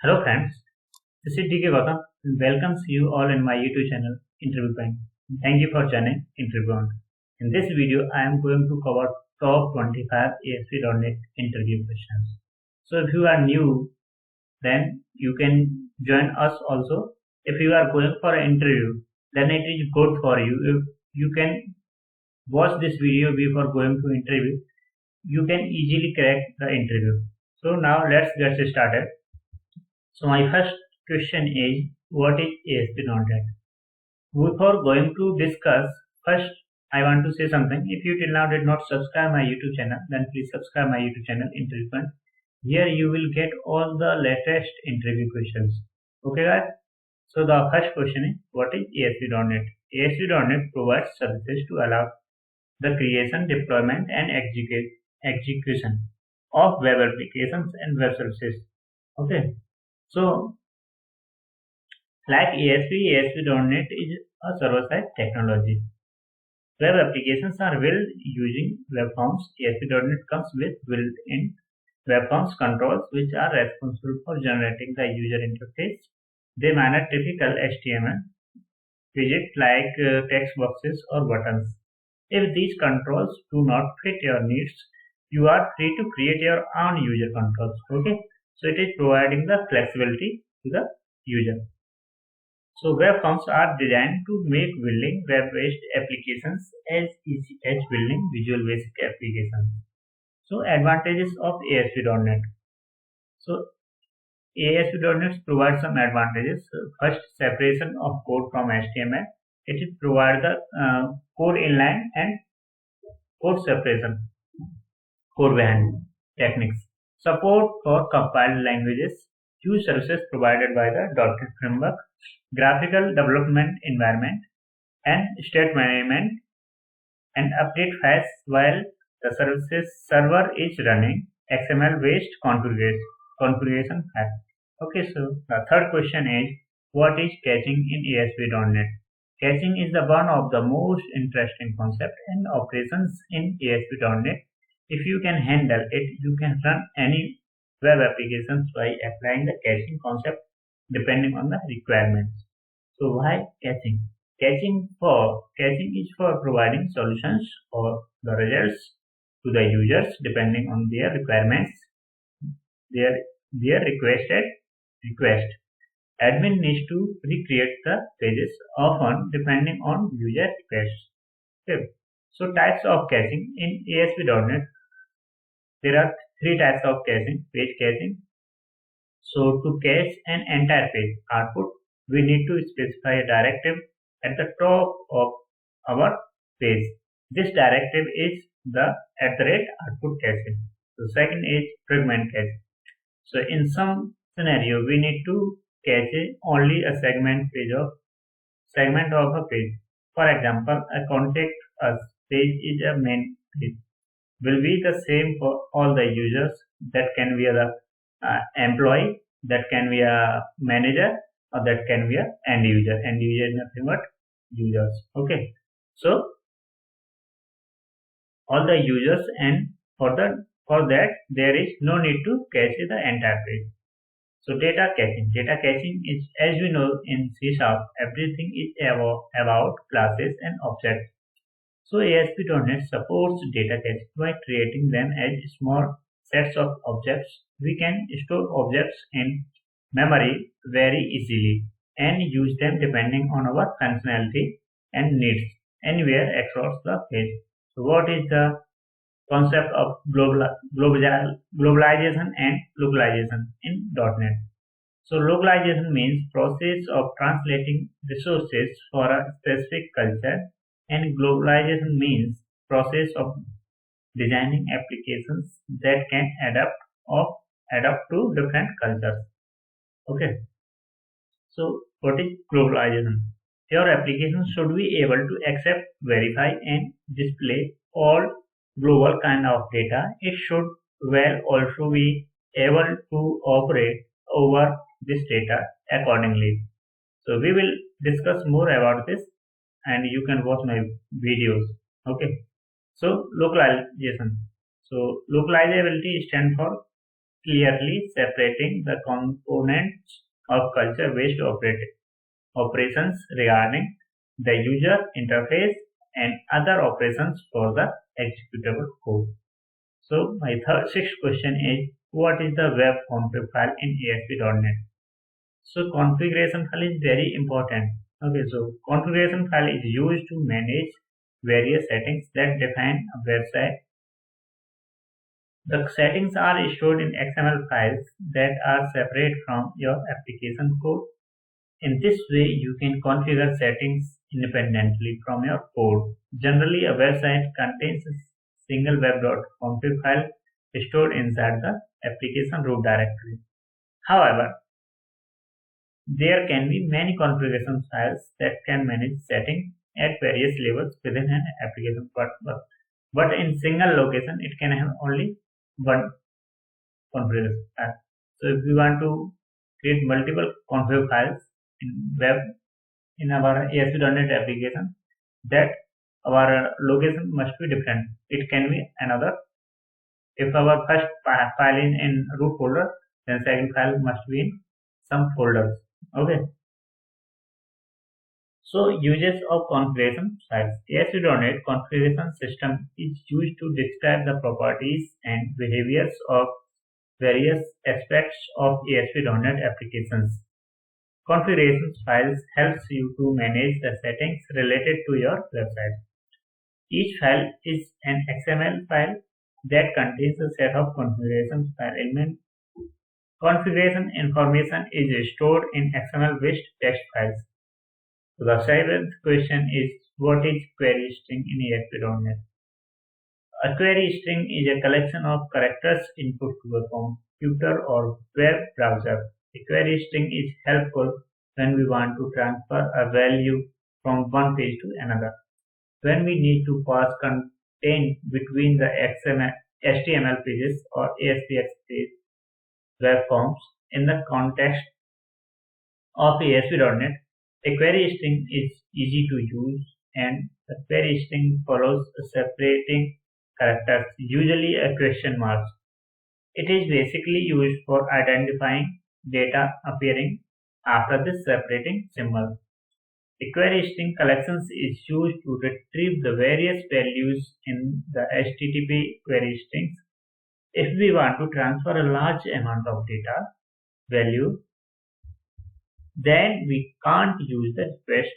Hello friends, this is DK Gautam and welcomes you all in my YouTube channel Interview Point. Thank you for joining Interview On. In this video, I am going to cover top 25 ASP.NET interview questions. So if you are new, then you can join us also. If you are going for an interview, then it is good for you. If you can watch this video before going to interview, you can easily crack the interview. So now let's get started. So my first question is, what is ASP.NET? Before going to discuss, first I want to say something. If you till now did not subscribe my YouTube channel, then please subscribe my YouTube channel Interview Point. Here you will get all the latest interview questions. Okay guys? So the first question is, what is ASP.NET? ASP.NET provides services to allow the creation, deployment and execution of web applications and web services. Okay. So, like ASP.NET is a server-side technology. Web applications are built using web forms. ASP.NET comes with built-in web forms controls which are responsible for generating the user interface. They manage typical HTML widgets like text boxes or buttons. If these controls do not fit your needs, you are free to create your own user controls. Okay. So it is providing the flexibility to the user. So web forms are designed to make building web-based applications as easy as building Visual Basic applications. So advantages of ASP.NET. So ASP.NET provides some advantages. First, separation of code from HTML. It provides the code inline and code separation, code behind techniques. Support for compiled languages. Use services provided by the .NET framework, graphical development environment, and state management, and update fast while the server is running. XML-based configuration fast. Okay, so the third question is, what is caching in ASP.NET? Caching is the one of the most interesting concepts and operations in ASP.NET. If you can handle it, you can run any web applications by applying the caching concept depending on the requirements. So why caching? Caching is for providing solutions or the results to the users depending on their requirements, their request. Admin needs to recreate the pages often depending on user requests. Okay. So types of caching in ASP.NET. There are three types of caching. Page caching. So to cache an entire page output, we need to specify a directive at the top of our page. This directive is the @output caching. So second is fragment caching. So in some scenario, we need to cache only a segment of a page. For example, a contact us page is a main page. Will be the same for all the users. That can be the employee, that can be a manager, or that can be a end user. End user is nothing but users. Okay. So all the users, and for that there is no need to cache the entire page. So data caching. Data caching is, as we know in C#, everything is about classes and objects. So ASP.NET supports data caching by creating them as small sets of objects. We can store objects in memory very easily and use them depending on our functionality and needs anywhere across the page. So what is the concept of globalization and localization in .NET? So localization means process of translating resources for a specific culture, and globalization means process of designing applications that can adapt to different cultures. Okay. So what is globalization? Your application should be able to accept, verify and display all global kind of data. It should well also be able to operate over this data accordingly. So we will discuss more about this and you can watch my videos. Okay. So localization. So localizability stands for clearly separating the components of culture-based operations regarding the user interface and other operations for the executable code. So my sixth question is, what is the web config file in ASP.NET? So configuration file is very important. Okay, so configuration file is used to manage various settings that define a website. The settings are stored in XML files that are separate from your application code. In this way, you can configure settings independently from your code. Generally, a website contains a single web.config file stored inside the application root directory. However, there can be many configuration files that can manage settings at various levels within an application, but in single location, it can have only one configuration file. So if we want to create multiple config files in our ASP.NET application, that our location must be different. It can be another. If our first file is in root folder, then second file must be in some folders. Okay. So uses of configuration files. ASP.NET configuration system is used to describe the properties and behaviors of various aspects of ASP.NET applications. Configuration files helps you to manage the settings related to your website. Each file is an XML file that contains a set of configuration file elements. Configuration information is stored in XML-based text files. So the seventh question is, what is query string in ASP.NET? A query string is a collection of characters input to a computer or web browser. A query string is helpful when we want to transfer a value from one page to another. When we need to pass content between the HTML pages or ASPX page web forms in the context of ASP.NET, a query string is easy to use, and the query string follows separating characters, usually a question mark. It is basically used for identifying data appearing after this separating symbol. A query string collections is used to retrieve the various values in the HTTP query strings. If we want to transfer a large amount of data value, then we can't use the request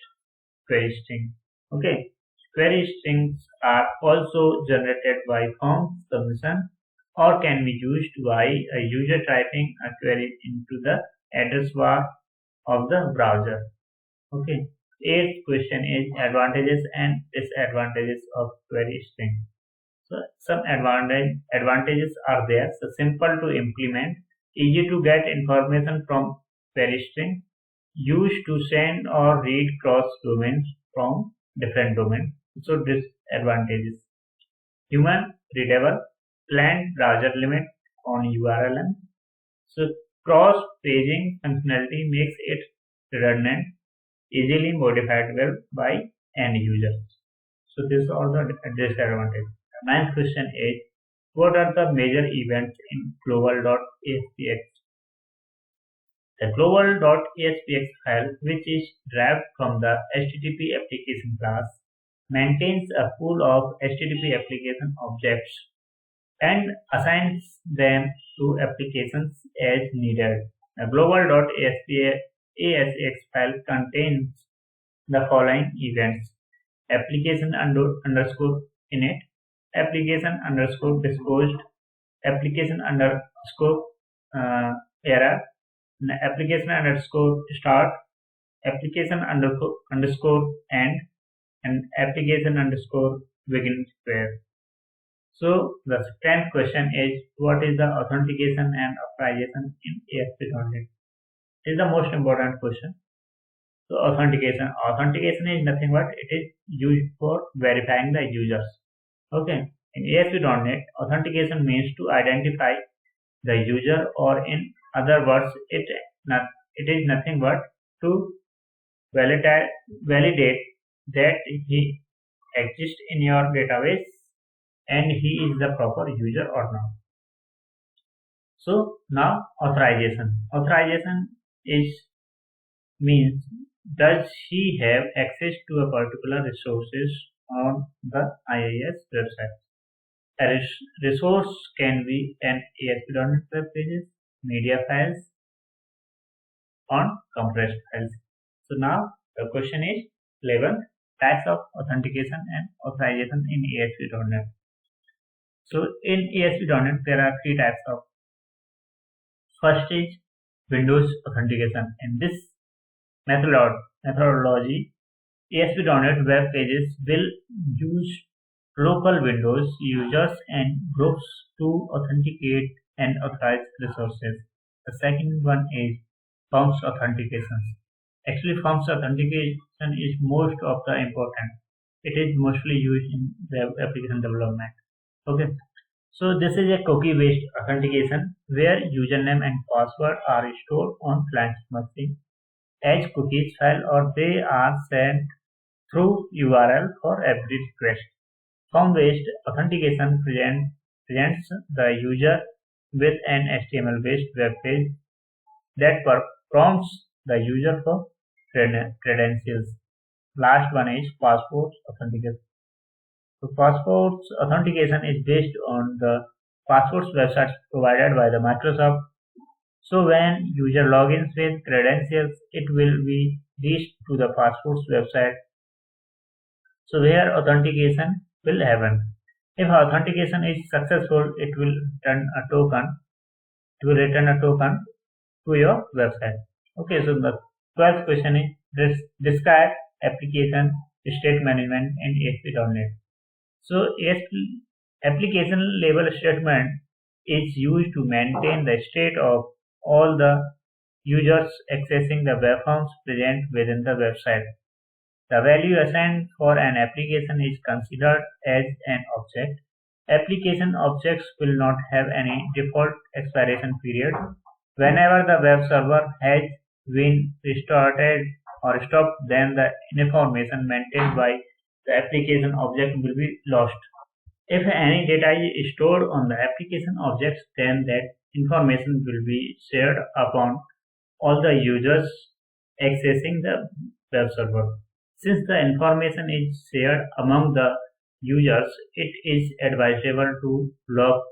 query string. Okay, query strings are also generated by form submission or can be used by a user typing a query into the address bar of the browser. Okay, eighth question is advantages and disadvantages of query string. So some advantages are there. So simple to implement, easy to get information from query string, used to send or read cross domains from different domains. So disadvantages: human readable, planned browser limit on URLM. So cross paging functionality makes it redundant, easily modifiable by end users. So these are the disadvantages. Ninth question is, what are the major events in global.aspx? The global.aspx file, which is derived from the HTTP application class, maintains a pool of HTTP application objects and assigns them to applications as needed. The global.aspx file contains the following events: application underscore init, application underscore disclosed, application underscore error, application underscore start, application underscore end, and application underscore begin square. So the 10th question is, what is the authentication and authorization in ASP.NET? This is the most important question. So authentication is nothing but it is used for verifying the users. Okay, in ASP.NET, authentication means to identify the user, or in other words, it is nothing but to validate that he exists in your database and he is the proper user or not. So now authorization. Authorization is means does she have access to a particular resources on the IIS website. A resource can be an ASP.NET web pages, media files, on compressed files. So now the question is 11 types of authentication and authorization in ASP.NET. So in ASP.NET there are three types of. First is Windows authentication. In this methodology, ASP.NET web pages will use local Windows users and groups to authenticate and authorize resources. The second one is Forms authentication. Actually, Forms authentication is most of the important. It is mostly used in web application development. Okay. So this is a cookie-based authentication where username and password are stored on client's machine as cookies file or they are sent through URL for every request. Form-based authentication presents the user with an HTML-based web page that prompts the user for credentials. Last one is passport authentication. So passports authentication is based on the passports websites provided by the Microsoft. So when user logins with credentials, it will be reached to the passports website. So where authentication will happen. If authentication is successful, it will return a token. It will return a token to your website. Okay, so the 12th question is describe application state management in ASP.NET. So ASP application level statement is used to maintain the state of all the users accessing the web forms present within the website. The value assigned for an application is considered as an object. Application objects will not have any default expiration period. Whenever the web server has been restarted or stopped, then the information maintained by the application object will be lost. If any data is stored on the application objects, then that information will be shared upon all the users accessing the web server. Since the information is shared among the users, it is advisable to lock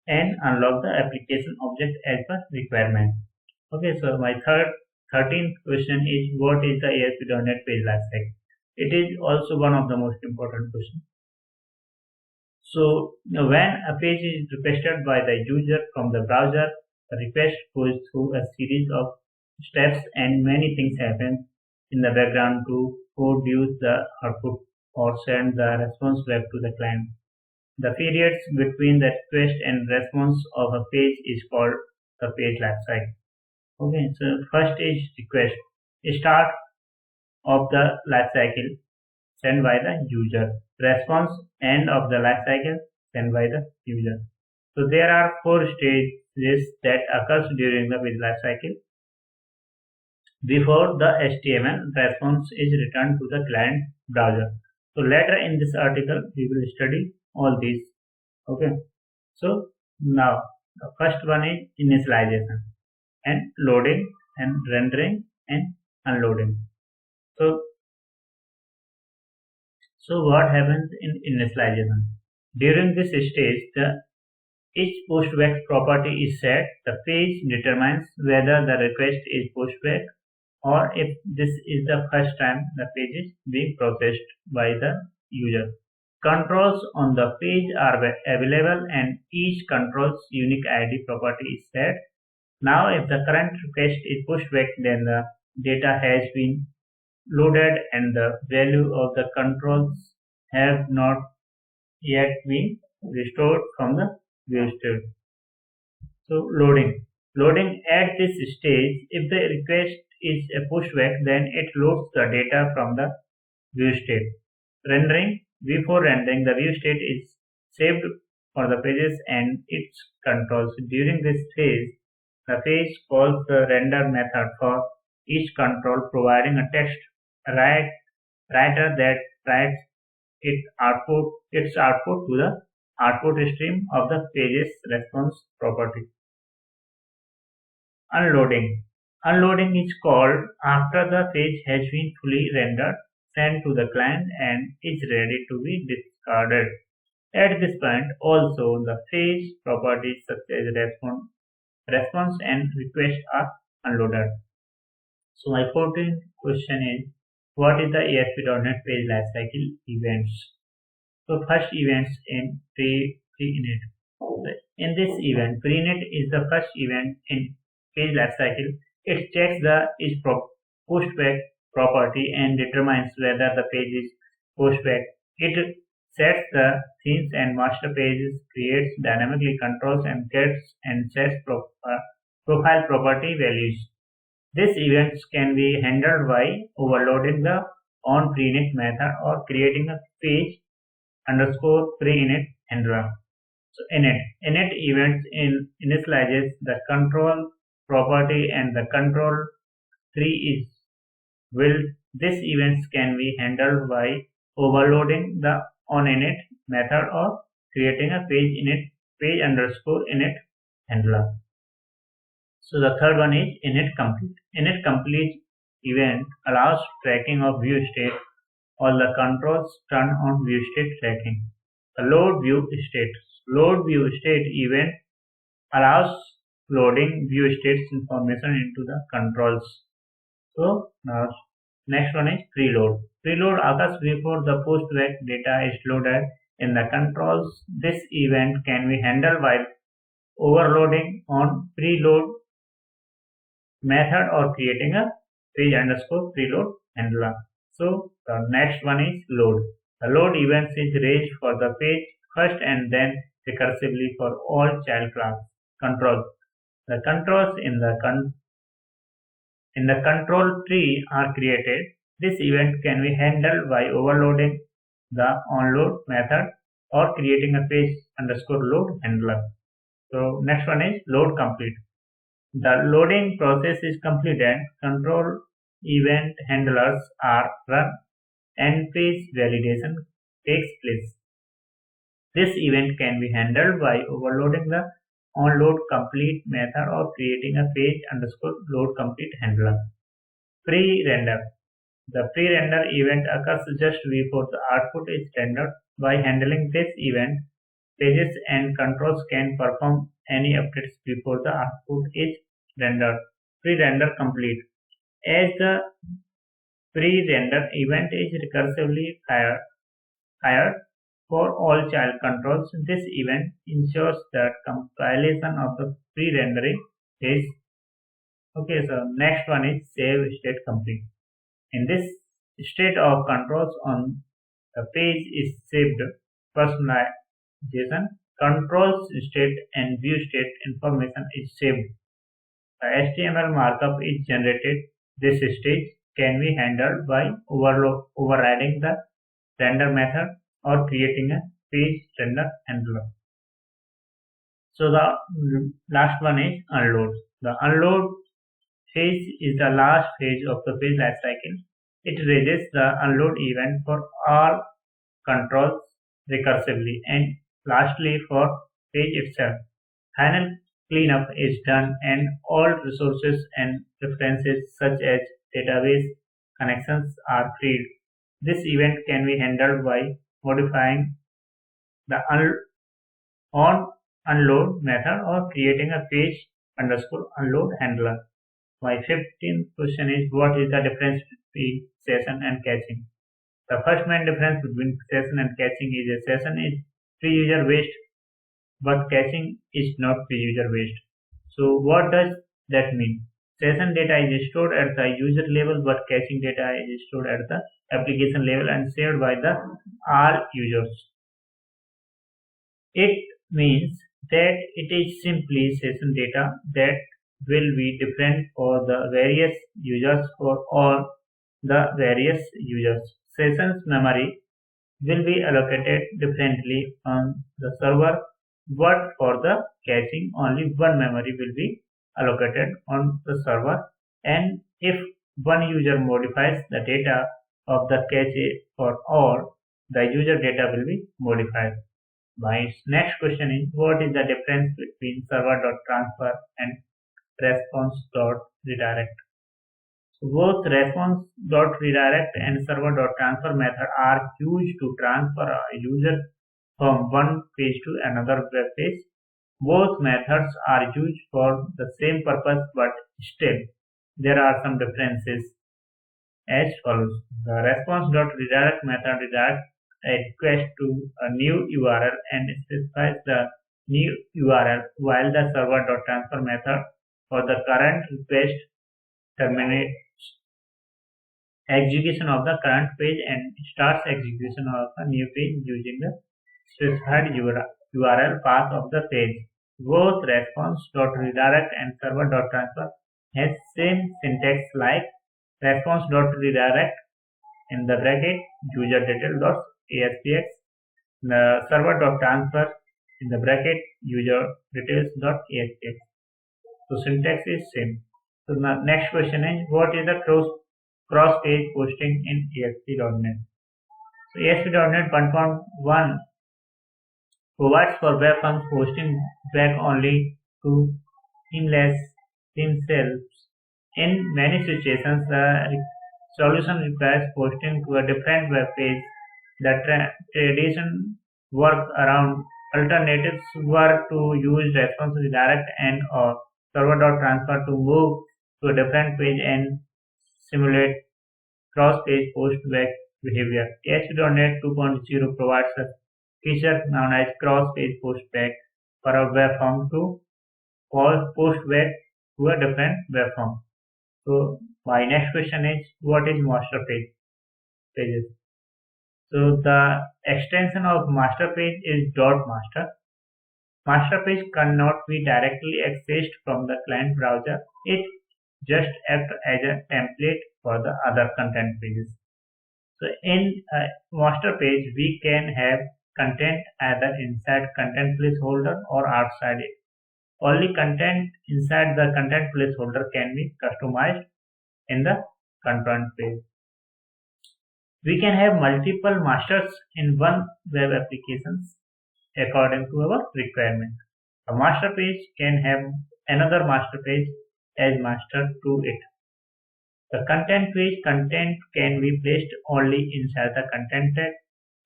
and unlock the application object as per requirement. Okay, so my 13th question is what is the ASP.NET page lifecycle? It is also one of the most important questions. So when a page is requested by the user from the browser, the request goes through a series of steps and many things happen in the background to produce the output or send the response back to the client. The periods between the request and response of a page is called the page lifecycle. Okay, so first is request. Start of the lifecycle sent by the user. Response end of the lifecycle sent by the user. So there are four stages that occurs during the page lifecycle. Before the HTML response is returned to the client browser. So later in this article we will study all these. Okay. So now the first one is initialization and loading and rendering and unloading. So what happens in initialization? During this stage, each pushback property is set. The page determines whether the request is pushed back or if this is the first time the page is being processed by the user. Controls on the page are available and each control's unique ID property is set. Now if the current request is pushed back, then the data has been loaded and the value of the controls have not yet been restored from the view state. So loading. Loading at this stage, if the request is a pushback, then it loads the data from the view state. Rendering. Before rendering, the view state is saved for the pages and its controls. During this phase, the page calls the render method for each control, providing a text writer that writes its output to the output stream of the page's response property. Unloading. Unloading is called after the page has been fully rendered, sent to the client, and is ready to be discarded. At this point, also the page properties such as response and request are unloaded. So my 14th question is, what is the ASP.NET Page Lifecycle Events? So first events in pre-init. In this event, pre-init is the first event in page lifecycle. It checks the is pushed back property and determines whether the page is pushed back. It sets the themes and master pages, creates dynamically controls and gets and sets profile property values. These events can be handled by overloading the on pre-init method or creating a page underscore pre-init handler. So init events initializes the control property and the control tree is built. These events can be handled by overloading the onInit method or creating a page underscore init handler. So the third one is init complete. Init complete event allows tracking of view state. All the controls turn on view state tracking. The load view state. Load view state event allows loading view states information into the controls. So now next one is preload. Preload occurs before the postback data is loaded in the controls. This event can be handled while overloading on preload method or creating a page underscore preload handler. So the next one is load. The load event is raised for the page first and then recursively for all child class controls. The controls in the control tree are created. This event can be handled by overloading the onload method or creating a page underscore load handler. So next one is load complete. The loading process is completed. Control event handlers are run and page validation takes place. This event can be handled by overloading the onload complete method or creating a page underscore load complete handler. Pre-render. The pre-render event occurs just before the output is rendered. By handling this event, pages and controls can perform any updates before the output is rendered. Pre-render complete. As the pre-render event is recursively fired for all child controls, this event ensures that compilation of the pre-rendering is okay. So next one is save state complete. In this state of controls on the page is saved. Personalization, controls state and view state information is saved. The HTML markup is generated. This stage can be handled by overriding the render method or creating a page render handler. So the last one is unload. The unload phase is the last phase of the page lifecycle. It raises the unload event for all controls recursively and lastly for page itself. Final cleanup is done and all resources and references such as database connections are freed. This event can be handled by modifying the onload method or creating a page underscore unload handler. My 15th question is, what is the difference between session and caching? The first main difference between session and caching is a session is pre-user based, but caching is not pre-user based. So what does that mean? Session data is stored at the user level, but caching data is stored at the application level and saved by the all users. It means that it is simply session data that will be different for the various users for all the various users. Sessions memory will be allocated differently on the server, but for the caching only one memory will be allocated on the server, and if one user modifies the data of the cache for all, the user data will be modified. My next question is, what is the difference between server.transfer and response.redirect. So both response.redirect and server.transfer method are used to transfer a user from one page to another web page. Both methods are used for the same purpose, but still there are some differences as follows. The response.redirect method redirects a request to a new URL and specifies the new URL, while the server.transfer method for the current request terminates execution of the current page and starts execution of a new page using the specified URL path of the page. Both response.redirect and server.transfer has same syntax like response.redirect in the bracket userdetail.aspx, the server.transfer in the bracket userdetails.aspx. So syntax is same. So the next question is, what is the cross-page posting in ASP.NET? So ASP.NET 1.1 provides for web forms posting back only to themselves. In many situations, the solution requires posting to a different web page. The tradition work around alternatives were to use response redirect and or server.transfer to move to a different page and simulate cross-page post-back behavior. ASP.NET 2.0 provides a feature known as cross-page post-back for a web form to post back to a different web form. So my next question is, what is master pages? So the extension of master page is .master. Master page cannot be directly accessed from the client browser. It just acts as a template for the other content pages. So in a master page, we can have content either inside content placeholder or outside it. Only content inside the content placeholder can be customized in the content page. We can have multiple masters in one web applications according to our requirement. A master page can have another master page as master to it. The content page content can be placed only inside the content tag.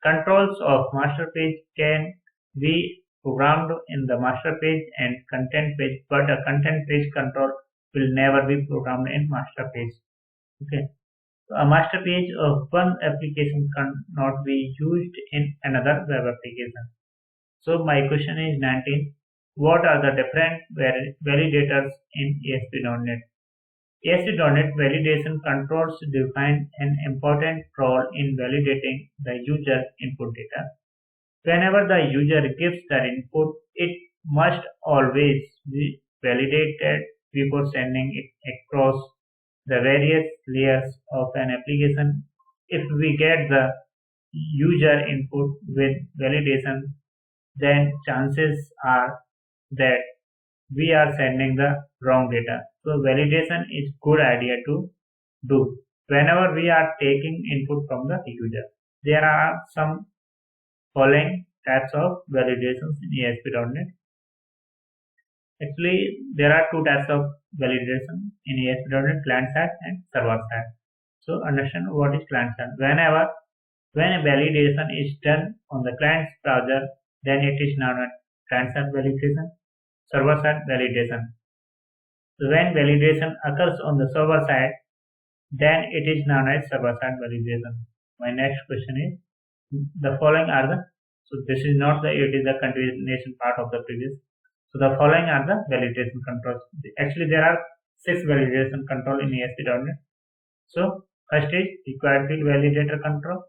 Controls of master page can be programmed in the master page and content page, but a content page control will never be programmed in master page. Okay. So a master page of one application cannot be used in another web application. So my question is 19. What are the different validators in ASP.NET? ASP.NET validation controls define an important role in validating the user input data. Whenever the user gives the input, it must always be validated before sending it across the various layers of an application. If we get the user input with validation, then chances are that we are sending the wrong data. So validation is good idea to do whenever we are taking input from the user. There are some following types of validations in ASP.NET. Actually, there are two types of validation in ASP.NET: client side and server side. So understand what is client side. When a validation is done on the client's browser, then it is known as client side validation, server side validation. So when validation occurs on the server side, then it is known as server side validation. My next question is, the following are the, so this is not the, it is the continuation part of the previous. So the following are the validation controls. Actually, there are 6 validation control in ASP.NET. So first is required field validator control.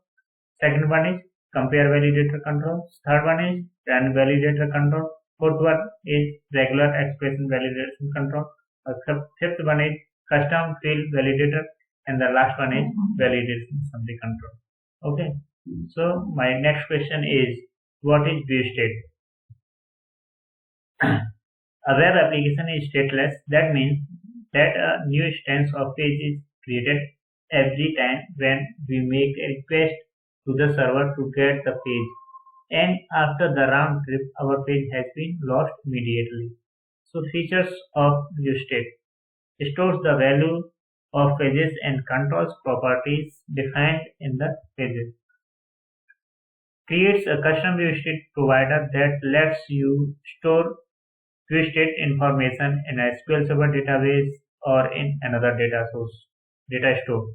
Second one is compare validator control. Third one is run validator control. Fourth one is regular expression validation control. Fifth one is custom field validator, and the last one is validation summary control. Okay. So my next question is, what is view state? A web application is stateless. That means that a new instance of page is created every time when we make a request to the server to get the page, and after the round trip our page has been lost immediately. So features of ViewState: stores the value of pages and controls properties defined in the pages. Creates a custom ViewState provider that lets you store ViewState information in a SQL Server database or in another data store.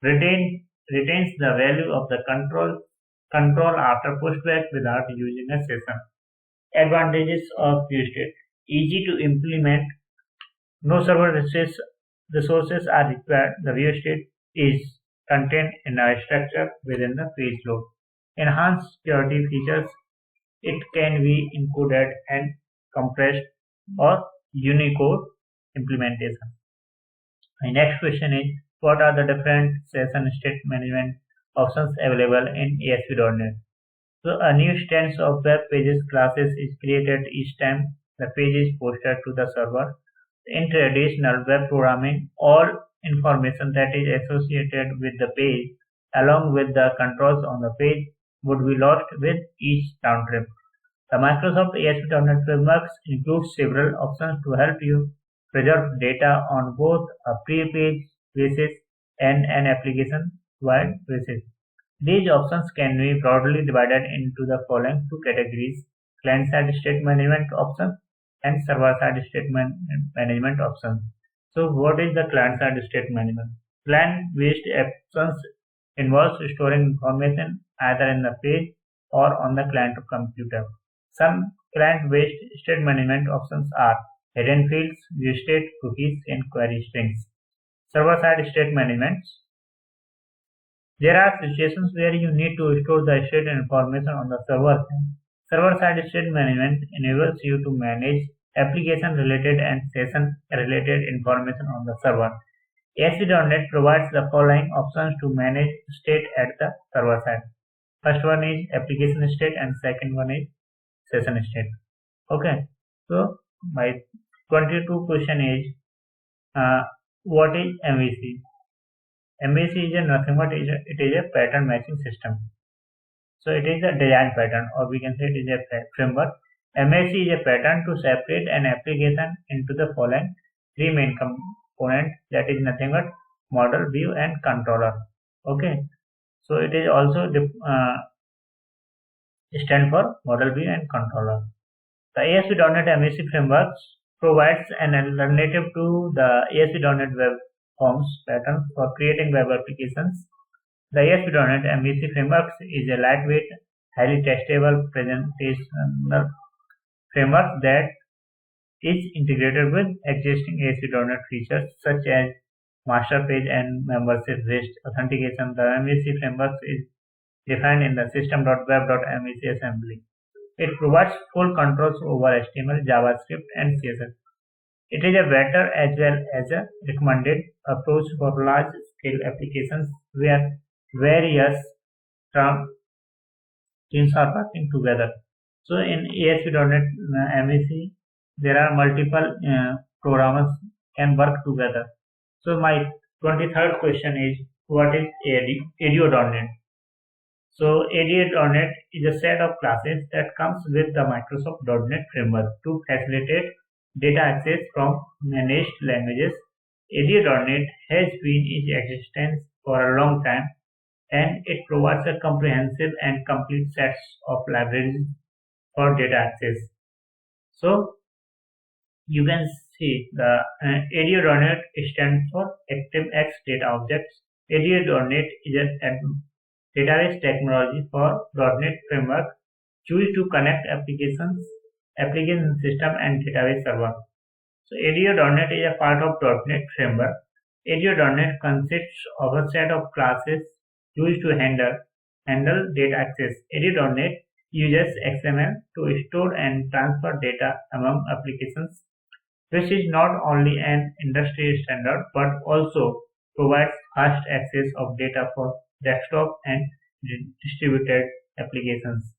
Retains the value of the control after pushback without using a session. Advantages of ViewState: easy to implement, no server resources are required. The ViewState is contained in a structure within the page load. Enhanced security features: it can be encoded and compressed or Unicode implementation. My next question is, what are the different session state management options available in ASP.NET? So a new instance of web pages classes is created each time the page is posted to the server. In traditional web programming, all information that is associated with the page, along with the controls on the page, would be lost with each round trip. The Microsoft ASP.NET Frameworks includes several options to help you preserve data on both a pre-page basis and an application-wide basis. These options can be broadly divided into the following two categories: client-side state management options and server-side state management options. So what is the client-side state management? Client-based options involves storing information either in the page or on the client computer. Some client-based state management options are hidden fields, view state, cookies, and query strings. Server-side state management: there are situations where you need to store the state information on the server. Server-side state management enables you to manage application-related and session-related information on the server. ASP.NET provides the following options to manage state at the server side. First one is application state and second one is session state. Okay, so my 22 question is, what is MVC? MVC is nothing but it is a pattern matching system. So it is a design pattern, or we can say it is a framework. MVC is a pattern to separate an application into the following three main components, that is nothing but model, view, and controller. Okay, so it is also stand for model, view, and controller. The ASP.NET MVC framework provides an alternative to the ASP.NET Web Forms pattern for creating web applications. The ASP.NET MVC framework is a lightweight, highly testable presentational framework that is integrated with existing ASP.NET features such as master page and membership list authentication. The MVC framework is defined in the system.web.mvc assembly. It provides full controls over HTML, JavaScript, and CSS. It is a better as well as a recommended approach for large-scale applications where various teams are working together. So in ASP.NET MVC, there are multiple programmers can work together. So my 23rd question is, what is ADO.NET? So ADO.NET is a set of classes that comes with the Microsoft .NET framework to facilitate data access from managed languages. ADO.NET has been in existence for a long time, and it provides a comprehensive and complete sets of libraries for data access. So you can see the ADO.NET stands for ActiveX Data Objects. ADO.NET is a database technology for .NET framework used to connect application system and database server. So ADO.NET is a part of .NET framework. ADO.NET consists of a set of classes used to handle data access. ADO.NET uses XML to store and transfer data among applications, which is not only an industry standard but also provides fast access of data for desktop and distributed applications.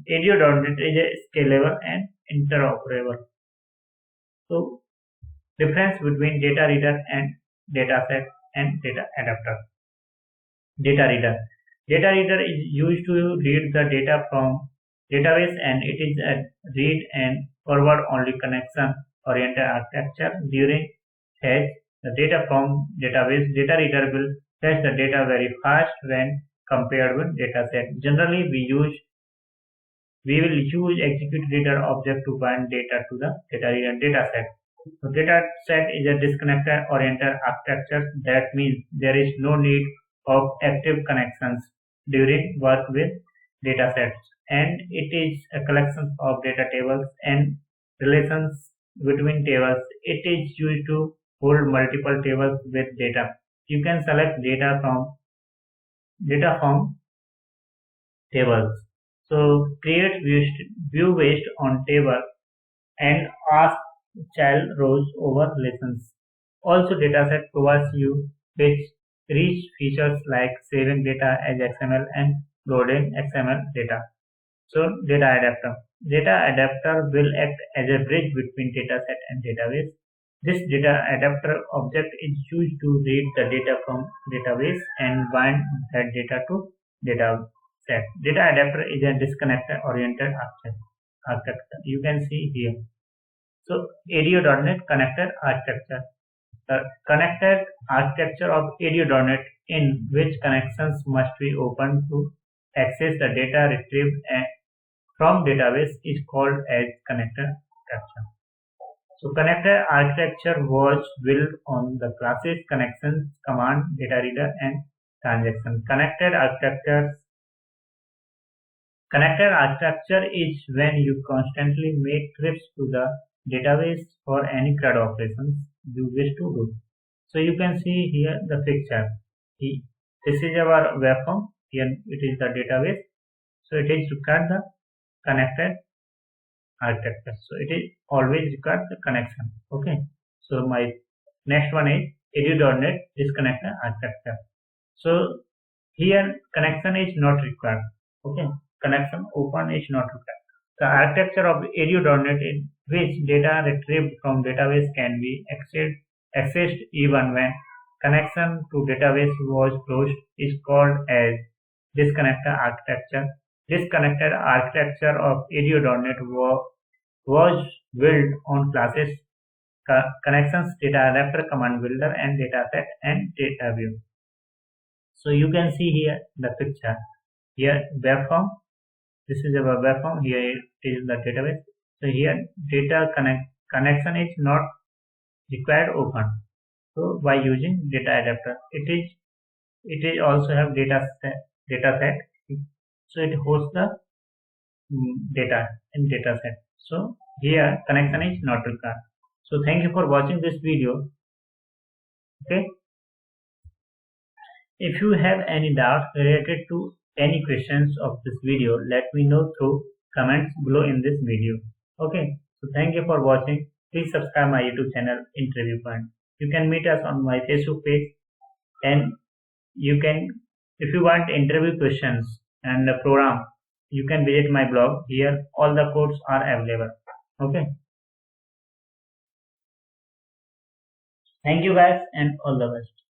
ADO.NET is a scalable and interoperable. So difference between data reader and dataset and data adapter. Data reader. Data reader is used to read the data from database, and it is a read and forward-only connection-oriented architecture. During fetch the data from database, data reader will fetch the data very fast when compared with dataset. Generally, we will use execute reader object to bind data to the data reader dataset. So dataset is a disconnected oriented architecture. That means there is no need of active connections during work with datasets, and it is a collection of data tables and relations between tables. It is used to hold multiple tables with data. You can select data from tables. So create view based on table and ask child rows over relations. Also, dataset provides you with rich features like saving data as XML and loading XML data. So, data adapter. Data adapter will act as a bridge between dataset and database. This data adapter object is used to read the data from database and bind that data to dataset. Data adapter is a disconnected oriented architecture. You can see here. So ADO.NET connected architecture. The connected architecture of ADO.NET, in which connections must be open to access the data retrieved from database, is called as connected architecture. So connected architecture was built on the classes connections, command, data reader, and transaction. Connected architecture is when you constantly make trips to the database for any CRUD operations you wish to do. So you can see here the picture. This is our web form. Here it is the database. So it is required the connected architecture. So it is always required the connection. Okay. So my next one is ADO.NET disconnected architecture. So here connection is not required. Okay. Connection open is not required. The architecture of ADO.NET, in which data retrieved from database can be accessed even when connection to database was closed, is called as disconnected architecture. Disconnected architecture of ADO.NET was built on classes, connections, data adapter, command builder, and dataset and data view. So you can see here the picture. Here web form. This is our web form. Here it is the database. So here data connection is not required open. So by using data adapter, it is also have dataset. So it hosts the data in dataset. So here connection is not required. So thank you for watching this video. Okay. If you have any doubts related to any questions of this video, let me know through comments below in this video. Okay. So thank you for watching. Please subscribe my YouTube channel Interview Point. You can meet us on my Facebook page, and you can, if you want interview questions and the program, you can visit my blog. Here all the codes are available. Okay. Thank you guys, and all the best.